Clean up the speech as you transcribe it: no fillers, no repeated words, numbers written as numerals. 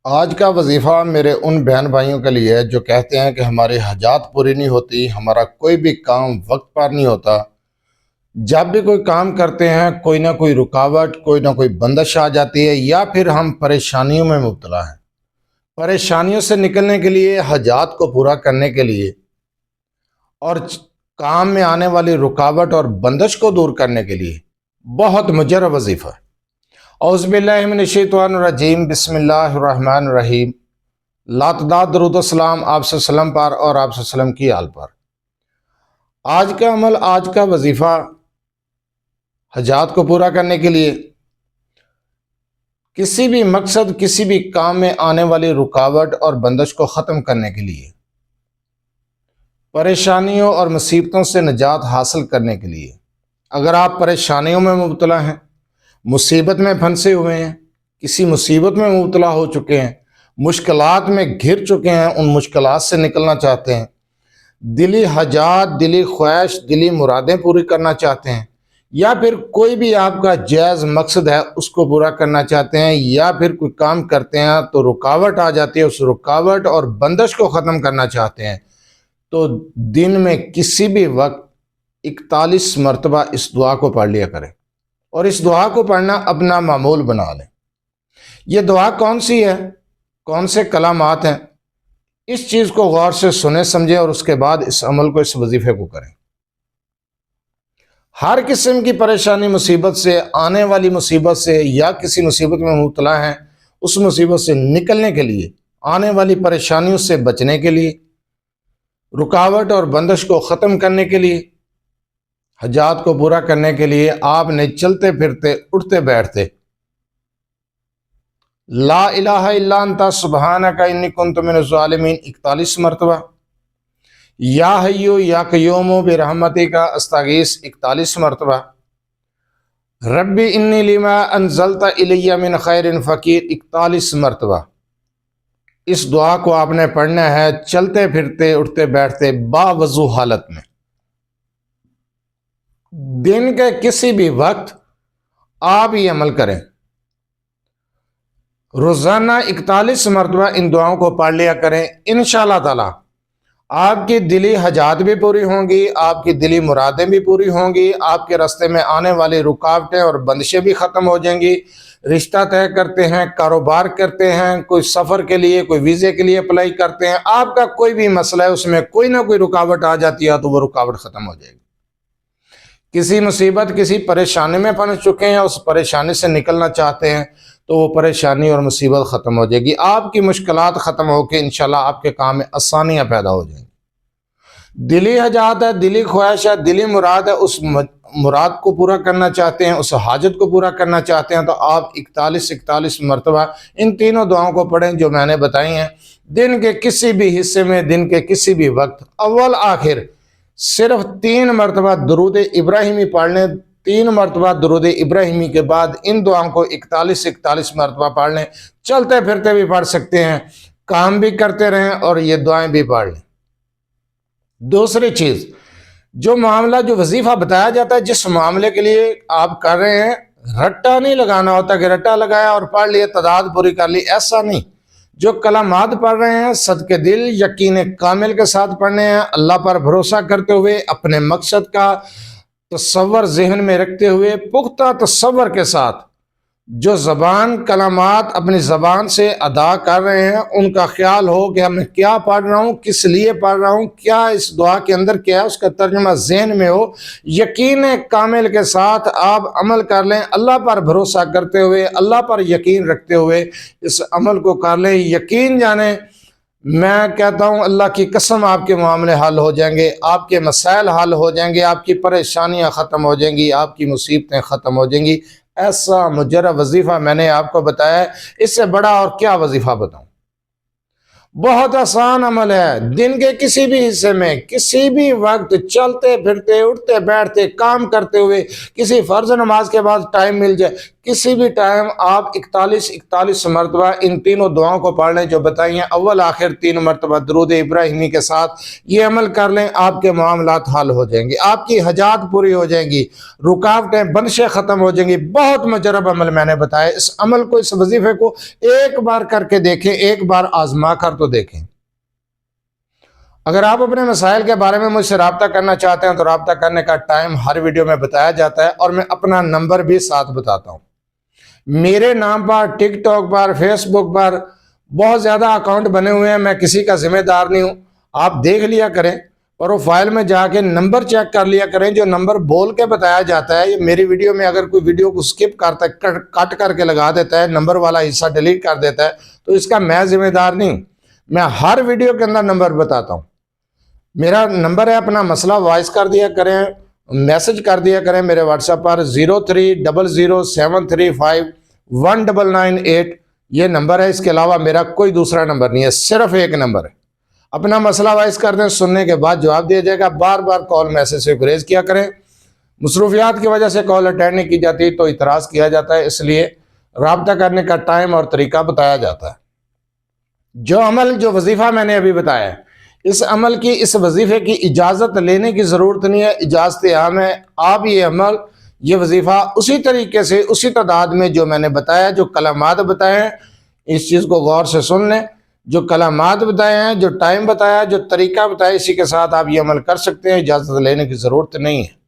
آج کا وظیفہ میرے ان بہن بھائیوں کے لیے ہے جو کہتے ہیں کہ ہماری حاجات پوری نہیں ہوتی، ہمارا کوئی بھی کام وقت پر نہیں ہوتا۔ جب بھی کوئی کام کرتے ہیں کوئی نہ کوئی رکاوٹ، کوئی نہ کوئی بندش آ جاتی ہے، یا پھر ہم پریشانیوں میں مبتلا ہیں۔ پریشانیوں سے نکلنے کے لیے، حاجات کو پورا کرنے کے لیے اور کام میں آنے والی رکاوٹ اور بندش کو دور کرنے کے لیے بہت مجرب وظیفہ ہے۔ اعوذ باللہ من الشیطان الرجیم، بسم اللہ الرحمن الرحیم۔ لاتعداد درود و سلام آپ صلی اللہ علیہ وسلم پر اور آپ صلی اللہ علیہ وسلم کی آل پر۔ آج کا عمل، آج کا وظیفہ حاجات کو پورا کرنے کے لیے، کسی بھی مقصد، کسی بھی کام میں آنے والی رکاوٹ اور بندش کو ختم کرنے کے لیے، پریشانیوں اور مصیبتوں سے نجات حاصل کرنے کے لیے۔ اگر آپ پریشانیوں میں مبتلا ہیں، مصیبت میں پھنسے ہوئے ہیں، کسی مصیبت میں مبتلا ہو چکے ہیں، مشکلات میں گھر چکے ہیں، ان مشکلات سے نکلنا چاہتے ہیں، دلی حاجات، دلی خواہش، دلی مرادیں پوری کرنا چاہتے ہیں، یا پھر کوئی بھی آپ کا جائز مقصد ہے اس کو پورا کرنا چاہتے ہیں، یا پھر کوئی کام کرتے ہیں تو رکاوٹ آ جاتی ہے، اس رکاوٹ اور بندش کو ختم کرنا چاہتے ہیں، تو دن میں کسی بھی وقت 41 مرتبہ اس دعا کو پڑھ لیا کریں، اور اس دعا کو پڑھنا اپنا معمول بنا لیں۔ یہ دعا کون سی ہے، کون سے کلمات ہیں، اس چیز کو غور سے سنیں سمجھیں، اور اس کے بعد اس عمل کو، اس وظیفے کو کریں۔ ہر قسم کی پریشانی، مصیبت سے، آنے والی مصیبت سے، یا کسی مصیبت میں مبتلا ہیں اس مصیبت سے نکلنے کے لیے، آنے والی پریشانیوں سے بچنے کے لیے، رکاوٹ اور بندش کو ختم کرنے کے لیے، حاجات کو پورا کرنے کے لیے آپ نے چلتے پھرتے، اٹھتے بیٹھتے لا الہ الا انت سبحانک انی کنت من الظالمین 41 مرتبہ، یا حیو یا قیوم برحمتک استغیث 41 مرتبہ، ربی انی لما انزلت الی من خیر فقیر 41 مرتبہ۔ اس دعا کو آپ نے پڑھنا ہے چلتے پھرتے، اٹھتے بیٹھتے، باوضو حالت میں، دن کے کسی بھی وقت آپ یہ عمل کریں۔ روزانہ 41 مرتبہ ان دعاؤں کو پڑھ لیا کریں، انشاءاللہ تعالی آپ کی دلی حاجات بھی پوری ہوں گی، آپ کی دلی مرادیں بھی پوری ہوں گی، آپ کے راستے میں آنے والی رکاوٹیں اور بندشیں بھی ختم ہو جائیں گی۔ رشتہ طے کرتے ہیں، کاروبار کرتے ہیں، کوئی سفر کے لیے، کوئی ویزے کے لیے اپلائی کرتے ہیں، آپ کا کوئی بھی مسئلہ ہے، اس میں کوئی نہ کوئی رکاوٹ آ جاتی ہے تو وہ رکاوٹ ختم ہو جائے گی۔ کسی مصیبت، کسی پریشانی میں پھنس چکے ہیں، اس پریشانی سے نکلنا چاہتے ہیں تو وہ پریشانی اور مصیبت ختم ہو جائے گی، آپ کی مشکلات ختم ہو کے انشاءاللہ آپ کے کام میں آسانیاں پیدا ہو جائیں گی۔ دلی حاجات ہے، دلی خواہش ہے، دلی مراد ہے، اس مراد کو پورا کرنا چاہتے ہیں، اس حاجت کو پورا کرنا چاہتے ہیں، تو آپ 41 مرتبہ ان تینوں دعاؤں کو پڑھیں جو میں نے بتائی ہیں۔ دن کے کسی بھی حصے میں، دن کے کسی بھی وقت، اول آخر صرف 3 مرتبہ درود ابراہیمی پڑھ لیں۔ 3 مرتبہ درود ابراہیمی کے بعد ان دعاؤں کو 41 مرتبہ پڑھ لیں۔ چلتے پھرتے بھی پڑھ سکتے ہیں، کام بھی کرتے رہیں اور یہ دعائیں بھی پڑھ لیں۔ دوسری چیز، جو معاملہ، جو وظیفہ بتایا جاتا ہے، جس معاملے کے لیے آپ کر رہے ہیں، رٹا نہیں لگانا ہوتا کہ رٹا لگایا اور پڑھ لیے، تعداد پوری کر لی، ایسا نہیں۔ جو کلمات پڑھ رہے ہیں صدق دل، یقین کامل کے ساتھ پڑھنے ہیں، اللہ پر بھروسہ کرتے ہوئے، اپنے مقصد کا تصور ذہن میں رکھتے ہوئے، پختہ تصور کے ساتھ جو زبان کلمات اپنی زبان سے ادا کر رہے ہیں، ان کا خیال ہو کہ میں کیا پڑھ رہا ہوں، کس لیے پڑھ رہا ہوں، کیا اس دعا کے اندر کیا ہے، اس کا ترجمہ ذہن میں ہو۔ یقین کامل کے ساتھ آپ عمل کر لیں، اللہ پر بھروسہ کرتے ہوئے، اللہ پر یقین رکھتے ہوئے اس عمل کو کر لیں۔ یقین جانیں، میں کہتا ہوں اللہ کی قسم، آپ کے معاملے حل ہو جائیں گے، آپ کے مسائل حل ہو جائیں گے، آپ کی پریشانیاں ختم ہو جائیں گی، آپ کی مصیبتیں ختم ہو جائیں گی۔ ایسا مجرب وظیفہ میں نے آپ کو بتایا ہے، اس سے بڑا اور کیا وظیفہ بتاؤں؟ بہت آسان عمل ہے، دن کے کسی بھی حصے میں، کسی بھی وقت، چلتے پھرتے، اٹھتے بیٹھتے، کام کرتے ہوئے، کسی فرض نماز کے بعد ٹائم مل جائے، کسی بھی ٹائم آپ 41 مرتبہ ان تینوں دعاؤں کو پڑھ لیں جو بتائی ہیں، اول آخر 3 مرتبہ درود ابراہیمی کے ساتھ یہ عمل کر لیں، آپ کے معاملات حل ہو جائیں گے، آپ کی حاجات پوری ہو جائیں گی، رکاوٹیں بندشیں ختم ہو جائیں گی۔ بہت مجرب عمل میں نے بتایا، اس عمل کو، اس وظیفے کو ایک بار کر کے دیکھیں، ایک بار آزما کر تو دیکھیں۔ اگر آپ اپنے مسائل کے بارے میں مجھ سے رابطہ کرنا چاہتے ہیں تو رابطہ کرنے کا ٹائم ہر ویڈیو میں بتایا جاتا ہے، اور میں اپنا نمبر بھی ساتھ بتاتا ہوں۔ میرے نام پر ٹک ٹاک پر، فیس بک پر بہت زیادہ اکاؤنٹ بنے ہوئے ہیں، میں کسی کا ذمہ دار نہیں ہوں، آپ دیکھ لیا کریں، پروفائل میں جا کے نمبر چیک کر لیا کریں، جو نمبر بول کے بتایا جاتا ہے، یہ میری ویڈیو میں اگر کوئی ویڈیو کو سکپ کرتا ہے، کٹ کر کے لگا دیتا ہے، نمبر والا حصہ ڈیلیٹ کر دیتا ہے، تو اس کا میں ذمہ دار نہیں ہوں، میں ہر ویڈیو کے اندر نمبر بتاتا ہوں۔ میرا نمبر ہے، اپنا مسئلہ وائس کر دیا کریں، میسج کر دیا کریں میرے واٹس ایپ پر 030073519998، یہ نمبر ہے، اس کے علاوہ میرا کوئی دوسرا نمبر نہیں ہے، صرف ایک نمبر ہے۔ اپنا مسئلہ وائس کر دیں، سننے کے بعد جواب دیا جائے گا، بار بار کال میسج سے گریز کیا کریں، مصروفیات کی وجہ سے کال اٹینڈ نہیں کی جاتی تو اعتراض کیا جاتا ہے، اس لیے رابطہ کرنے کا ٹائم اور طریقہ بتایا جاتا ہے۔ جو عمل، جو وظیفہ میں نے ابھی بتایا ہے، اس عمل کی، اس وظیفے کی اجازت لینے کی ضرورت نہیں ہے، اجازت عام ہے، آپ یہ عمل، یہ وظیفہ اسی طریقے سے، اسی تعداد میں جو میں نے بتایا، جو کلمات بتائے ہیں، اس چیز کو غور سے سن لیں، جو کلمات بتائے ہیں، جو ٹائم بتایا، جو طریقہ بتایا، اسی کے ساتھ آپ یہ عمل کر سکتے ہیں، اجازت لینے کی ضرورت نہیں ہے۔